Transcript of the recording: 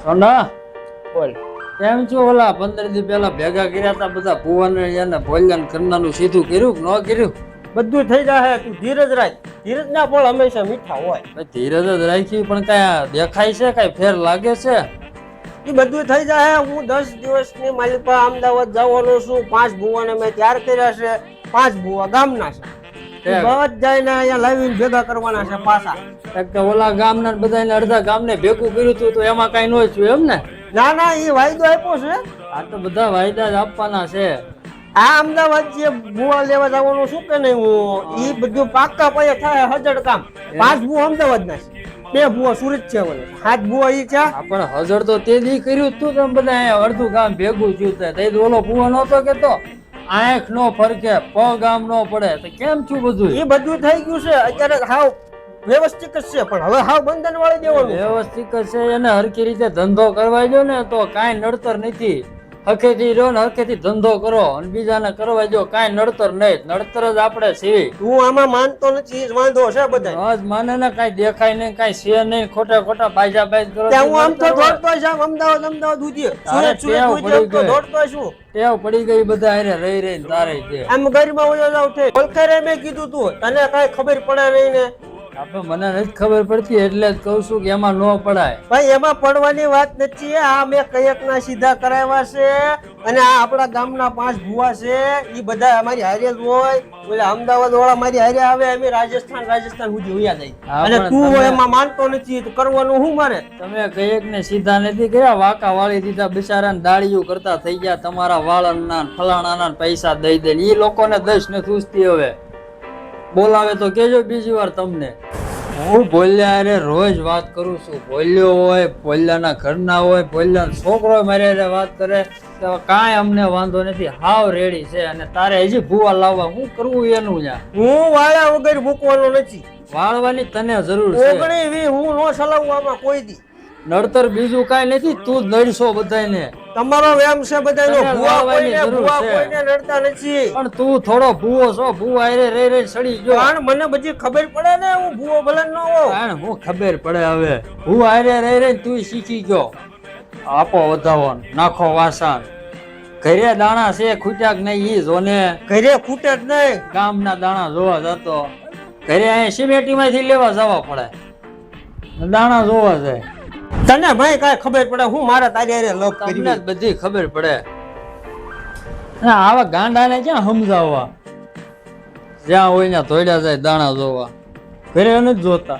સોના બોલ. કેમ છો? ઓલા 15 દી પહેલા ભેગા કર્યા હતા બધા ભુવન એને ભોલ્યાન કરનાનું સીધું કર્યું કે ન કર્યું? બધું થઈ જાય, તું ધીરજ રાખ. ધીરજ ના ફળ હંમેશા મીઠા હોય. ભાઈ ધીરજ જ રાખી પણ કઈ દેખાય છે, કઈ ફેર લાગે છે? એ બધું થઈ જાય. હું 10 દિવસની માલિકા અમદાવાદ જવાનો છું. 5 ભુવાને મેં તૈયાર કર્યા છે. 5 ભુવા ગામના છે. એ બસ જઈને અહીંયા લાવીને ભેગા કરવાના છે પાછા. એક તો ઓલા ગામના બધાને અડધા ગામને ભેગું કર્યું હતું તો એમાં કઈ ન થયું એમ ને? ના ના, એ વાયદો આપ્યો છે. આ તો બધા વાયદા જ આપવાના છે. આ અમદાવાદ જે ભુવા લેવા જવાનું શું કે નહીં, હું એ બધું પાક્કા પાયે થાય હજડ કામ. 5 ભુવા અમદાવાદ ના છે, 2 ભુવા સુરત છે, 7 ભુવા ઈ છે. પણ હજર તો તે દી કર્યું તું તમે બધા અહીંયા અડધું ગામ ભેગું થયું તે ઓલો ભુવો નહોતો કેતો આંખ નો ફરકે પગ આમ નો પડે તો કેમ છું બધું? એ બધું થઈ ગયું છે. અત્યારે હાવ વ્યવસ્થિત જ છે, પણ હવે હાવ બંધન વાળી દેવાનું. વ્યવસ્થિત જ છે, એને હરકી રીતે ધંધો કરવા દો ને તો કાંઈ નડતર નથી. હકેથી રહ્યો ને હકેથી ધંધો કરો અને બીજાને કરવા દો, કાંઈ નડતર નહીં. નડતર જ આપણે છીએ. તું આમાં માનતો નથી, એ જ વાંધો છે બધા. આજ માને ને કાંઈ દેખાય નહીં, કાંઈ છે નહીં, ખોટા ખોટા બાજા બાજ કરો. ત્યાં હું આમ તો દોડતો છું અમદાવાદ ઉધી સુરત ઉધી તો દોડતો છું. ટેવ પડી ગઈ બધા હારે રહી રહી તારે છે. આમ ઘરમાં ઓલો જાવ છે ઓળખારે મેં કીધું તું તને કાંઈ ખબર પડે નહીં ને? આપણે મને નથી ખબર પડતી એટલે જ કહું છું કે એમાં ન પડાય. ભાઈ એમાં પડવાની વાત નથી. આ મેં કયક ના સીધા કરાવ્યા છે અને આ આપણા ગામના 5 ભુવા છે. એ બધા અમારી હારે જ હોય. ઓલા અમદાવાદ વાળા મારી હારે આવે, અમે રાજસ્થાન સુધી હોયા જાય. અને તું એમાં માનતો નથી તો કરવાનું શું મારે? તમે કયેક ને સીધા નથી કર્યા, વાંકા વાળી દીધા, બિચારાને દાળિયું કરતા થઈ ગયા. તમારા વાળના ફલાણાના પૈસા દઈ દે. એ લોકોને દશ ને થૂસતી હવે બોલાવે તો કેજો બીજી વાર તમને. હું ભોલ્યા અરે રોજ વાત કરું છું. ભોલ્યો હોય, ભોલ્યાના ઘરના હોય, ભોલ્યાનો છોકરો મારી હારે વાત કરે તો કાંઈ અમને વાંધો નથી. હાવ રેડી છે. અને તારે હજી ભૂવા લાવવા શું કરવું એનું? ત્યાં હું વાળા વગર મૂકવાનો નથી. વાળવાની તને જરૂર છે. 19 હું નો ચલાવું આમાં કોઈ દી. નડતર બીજું કાંઈ નથી, તું જ નડશો બધાને. તમારો વ્યામ છે બધાનો. ભૂવા કોઈને નડતા નથી. પણ તું થોડો ભૂવો છો, ભૂવા હારે રહી રહી સડી ગયો. પણ મને બધી ખબર પડે ને, હું ભૂવો ભલે ન હોઉં. કારણ હું ખબર પડે હવે ભૂવા હારે રહી રહી તું શીખી ગયો. આપો વધાવો, નાખો વાસણ. ઘરે દાણા છે ખૂટ્યા કે નહીં ઈ જોને. ઘરે ખૂટે જ નહીં. ગામના દાણા જોવા જતો, ઘરે અહીંયા સિમેટીમાંથી લેવા જવા પડે, દાણા જોવા જાય. તને ભાઈ કાંઈ ખબર પડે? હું મારા તારી હારે લવ કરી. તમને જ બધી ખબર પડે. આવા ગાંડાને ક્યાં સમજાવવા? જ્યાં હોય ત્યાં ધોડ્યા જાય દાણા જોવા, ઘરે નથી જોતા.